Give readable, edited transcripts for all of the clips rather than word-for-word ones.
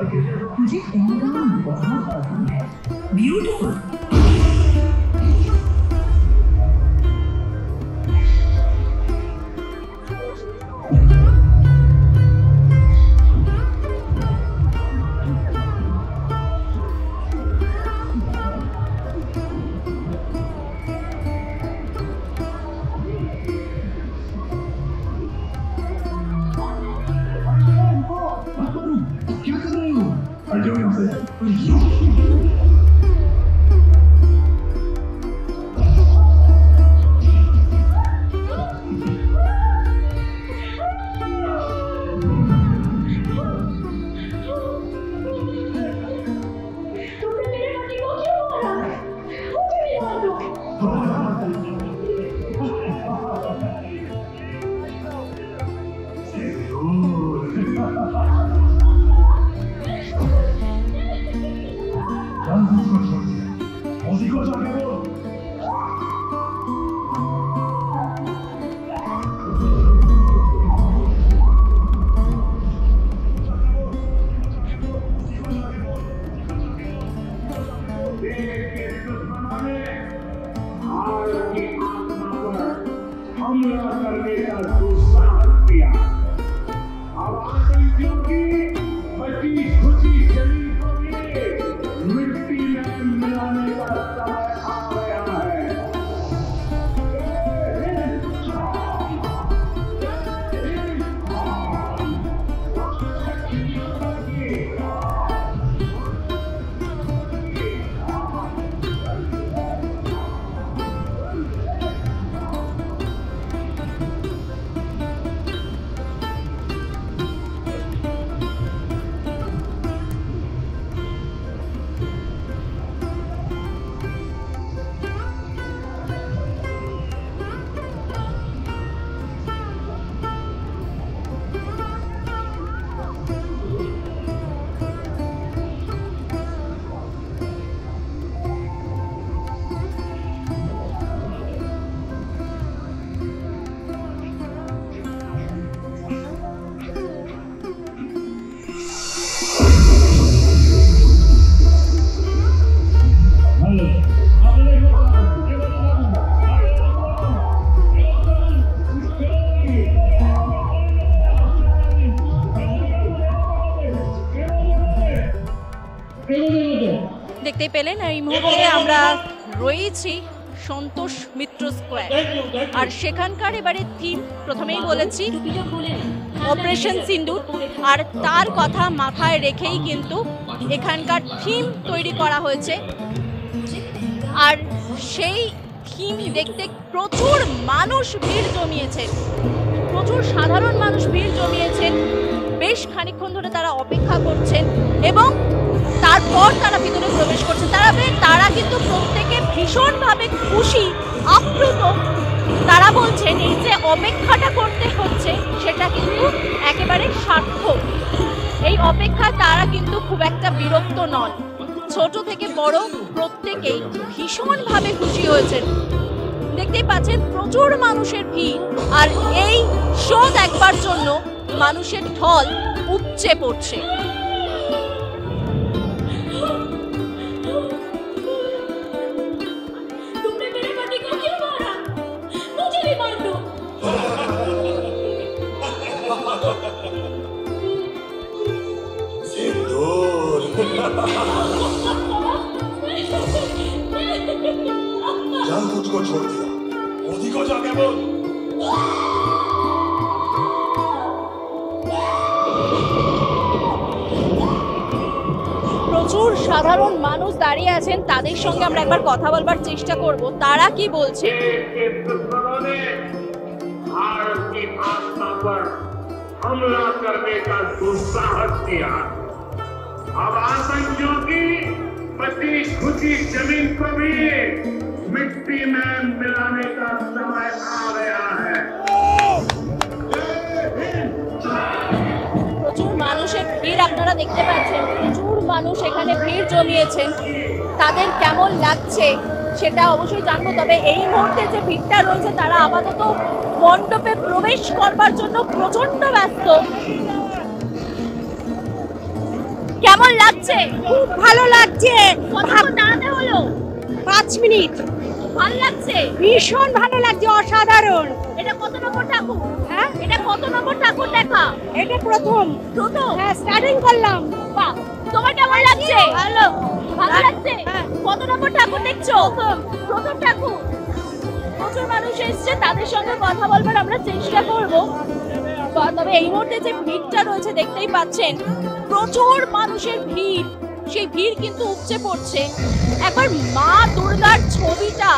मुझे पहलगाम बहुत पसंद है, ब्यूटीफुल। দেখতে পেলেন এই মুহূর্তে আমরা রয়েছি সন্তোষ মিত্র স্কোয়ার, আর সেখানকার এবারে থিম প্রথমেই বলেছি অপারেশন সিন্দুর, আর তার কথা মাথায় রেখেই কিন্তু এখানকার থিম তৈরি করা হয়েছে। আর সেই থিম দেখতে প্রচুর মানুষ ভিড় জমিয়েছেন, প্রচুর সাধারণ মানুষ ভিড় জমিয়েছেন, বেশ খানিকক্ষণ ধরে তারা অপেক্ষা করছেন এবং তারপর তারা ভিতরে প্রবেশ করছে। তারা কিন্তু প্রত্যেকে ভীষণভাবে খুশি, আপ্লুত। তারা বলছেন এই যে অপেক্ষাটা করতে হচ্ছে সেটা কিন্তু একেবারে সার্থক। এই অপেক্ষায় তারা কিন্তু খুব একটা বিরক্ত নন, ছোট থেকে বড় প্রত্যেকেই ভীষণভাবে খুশি হয়েছেন। দেখতেই পাচ্ছেন প্রচুর মানুষের ভিড়, আর এই শো দেখবার জন্য মানুষের ঢল উপচে পড়ছে। जान तुझको छोड़ दिया, मोदी को जाके बोल। প্রচুর সাধারণ মানুষ দাঁড়িয়ে আছেন, তাদের সঙ্গে আমরা একবার কথা বলবার চেষ্টা করব তারা কি বলছে। भारत की आत्मा पर हमला करने का दुस्साहस किया। अब आतंकियों की बची खुची जमीन को भी मिट्टी में मिलाने का समय आ गया है। প্রচুর মানুষের ভিড় আপনারা দেখতে পাচ্ছেন, প্রচুর মানুষ এখানে ভিড় জমিয়েছেন। তাদের কেমন লাগছে সেটা অবশ্যই জানবো, তবে এই মুহূর্তে যে ভিড়টা রয়েছে তারা আপাতত মণ্ডপে প্রবেশ করবার জন্য প্রচন্ড ব্যস্ত। কেমন লাগছে? খুব ভালো লাগছে। কতক্ষণ দাঁড়াতে হলো? 5 মিনিট। ভালো লাগছে? ভীষণ ভালো লাগছে, অসাধারণ। এটা কত নম্বর ঠাকুর? হ্যাঁ, এটা কত নম্বর ঠাকুর দেখা? এটা প্রথম। প্রথম? হ্যাঁ, স্টার্টিং করলাম। বাহ, তোমার কেমন লাগছে? ভালো। ভালো লাগছে? হ্যাঁ। কত নম্বর ঠাকুর দেখছো? প্রথম ঠাকুর। প্রচুর মানুষ এসছে, তাদের সঙ্গে কথা বলবার আমরা চেষ্টা করব। তবে এই মুহূর্তে যে ভিড়টা রয়েছে দেখতেই পাচ্ছেন, প্রচুর মানুষের ভিড়। সেই ভিড় কিন্তু উপচে পড়ছে। একবার মা দুর্গার ছবিটা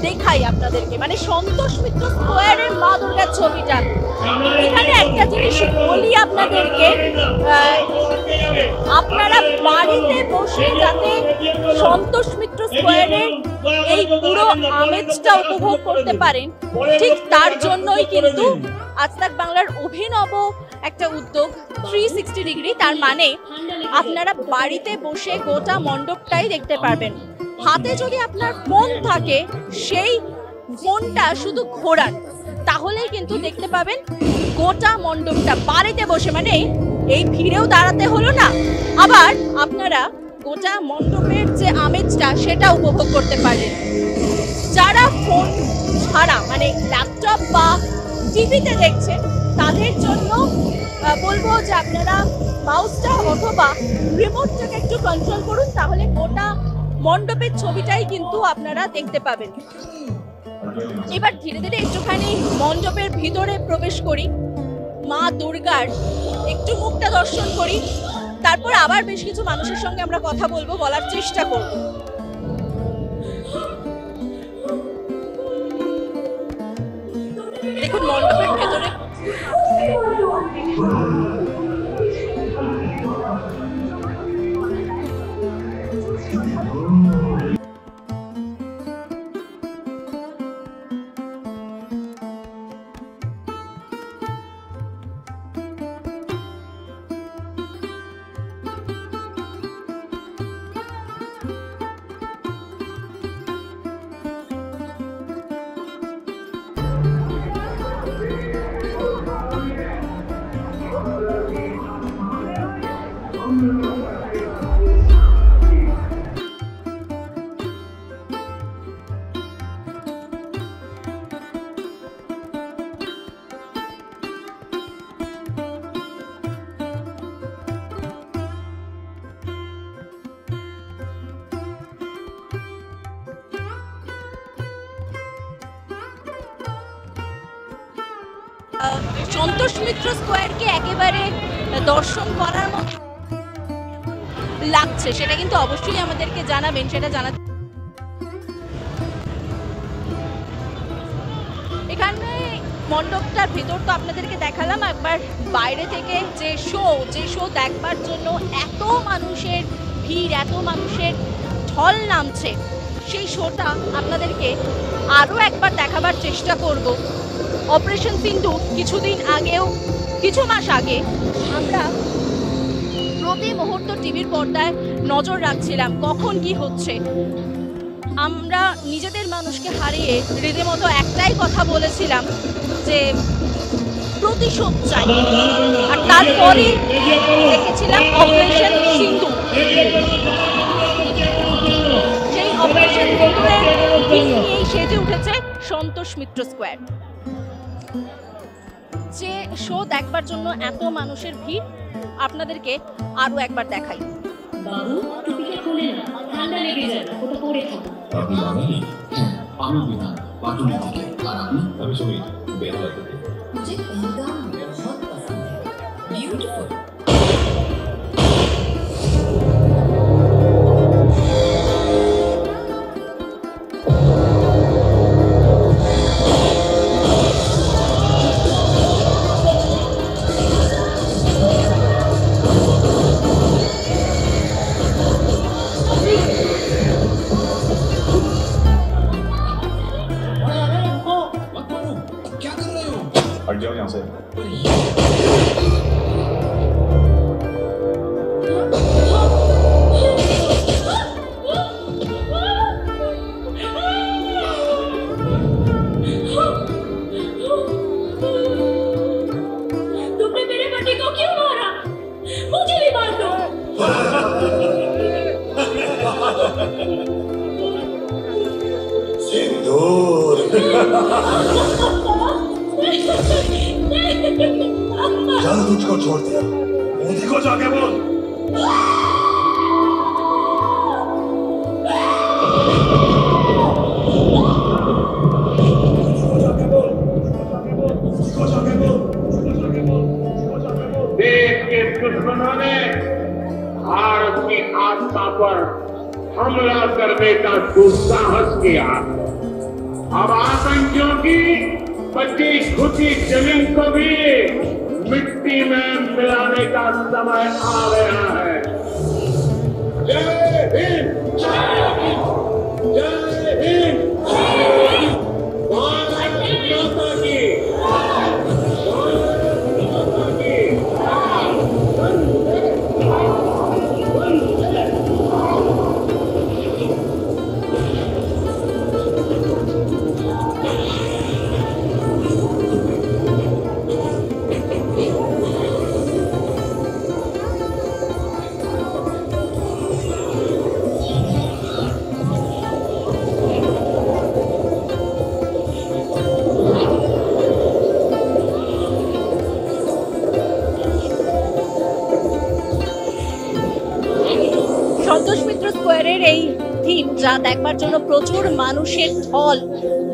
দেখাই আপনাদেরকে, মানে সন্তোষ মিত্র স্কোয়ারের মা দুর্গার ছবিটা। এখানে একটা জিনিস বলি আপনাদেরকে, আপনারা বাড়িতে বসে যাতে সন্তোষ মিত্র স্কোয়ারের এই পুরো আমেজটা উপভোগ করতে পারেন, ঠিক তার জন্যই কিন্তু আজ তাক বাংলার অভিনব একটা উদ্যোগ 360 ডিগ্রি। তার মানে আপনারা বাড়িতে বসে গোটা মণ্ডপটাই দেখতে পারবেন। হাতে যদি আপনার ফোন থাকে, সেই ফোনটা শুধু ঘোরান, তাহলেই কিন্তু দেখতে পাবেন গোটা মণ্ডপটা বাড়িতে বসে। মানে এই ভিড়েও দাঁড়াতে হলো না, আবার আপনারা গোটা মণ্ডপের যে আমেজটা সেটা উপভোগ করতে পারেন। যারা ফোন ছাড়া মানে ল্যাপটপ বা টিভিতে দেখছেন, তাদের জন্য বলবো যে আপনারা মাউসটা অথবা রিমোটটাকে একটু কন্ট্রোল করুন, তাহলে গোটা মণ্ডপের ছবিটাই কিন্তু আপনারা দেখতে পাবেন। এবার ধীরে ধীরে একটুখানি মণ্ডপের ভিতরে প্রবেশ করি, মা দুর্গার একটু মুখটা দর্শন করি, তারপর আবার বেশ কিছু মানুষের সঙ্গে আমরা কথা বলবো, বলার চেষ্টা করব। দেখুন মণ্ডপের ভেতরে সন্তোষ মিত্র স্কোয়ারকে একেবারে দর্শন করার মতো লাগছে, সেটা কিন্তু অবশ্যই আমাদেরকে জানাবেন। সেটা জানাতে এখানে মণ্ডপটার ভিতর তো আপনাদেরকে দেখালাম, একবার বাইরে থেকে যে শো দেখবার জন্য এত মানুষের ভিড়, এত মানুষের ঢল নামছে, সেই শোটা আপনাদেরকে আরও একবার দেখাবার চেষ্টা করব। অপারেশন সিন্দুর কিছুদিন আগেও, কিছু মাস আগে আমরা প্রতি মুহূর্ত টিভির পর্দায় নজর রাখছিলাম কখন কি হচ্ছে। আমরা নিজেদের মানুষকে হারিয়ে রীতিমতো একটাই কথা বলেছিলাম যে প্রতিশোধ চাই, আর তারপরে দেখেছিলাম অপারেশন সিন্দুর। সেই অপারেশন সিন্দুরের নিয়েই সেজে উঠেছে সন্তোষ মিত্র স্কোয়ার। যে শো দেখবার জন্য এত মানুষের ভিড়, আপনাদেরকে আরো একবার দেখাই। বাবু টুপিটা খুলে না, ঠান্ডা লেগে যাবে, ওটা পরে থাকো। আপনি বাঙালি? হ্যাঁ, আমি বিধান পাটুলি থেকে। আর আপনি? আমি সুমিত, বেহালা থেকে। मुझे पहलगाम बहुत पसंद है, ब्यूटीफुल। हट जाओ यहाँ से। सिंदूर जल तुझको छोड़ दिया, मोदी को जाके बोल। देश के दुश्मनों ने भारत की आस्था पर हमला करने का दुस्साहस किया। अब आतंकियों की बची खुची जमीन को भी मिट्टी में मिलाने का समय आ गया है। जय हिंद, जय हिंद, जय हिंद, भारत माता की, भारत माता की। সন্তোষ মিত্র স্কোয়ারের এই থিম, যা দেখবার জন্য প্রচুর মানুষের ঢল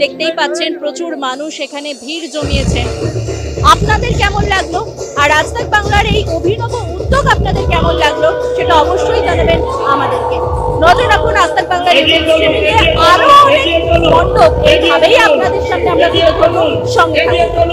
দেখতেই পাচ্ছেন, প্রচুর মানুষ এখানে ভিড় জমিয়েছে। আপনাদের কেমন লাগলো? আর আজ তাক বাংলার এই অভিনব উদ্যোগ আপনাদের কেমন লাগলো সেটা অবশ্যই জানাবেন আমাদেরকে। নজর রাখুন আজ তাক বাংলার আরো অনেক মণ্ডপ এইভাবেই আপনাদের সামনে আমরা তুলে ধরবো। সঙ্গে থাকুন।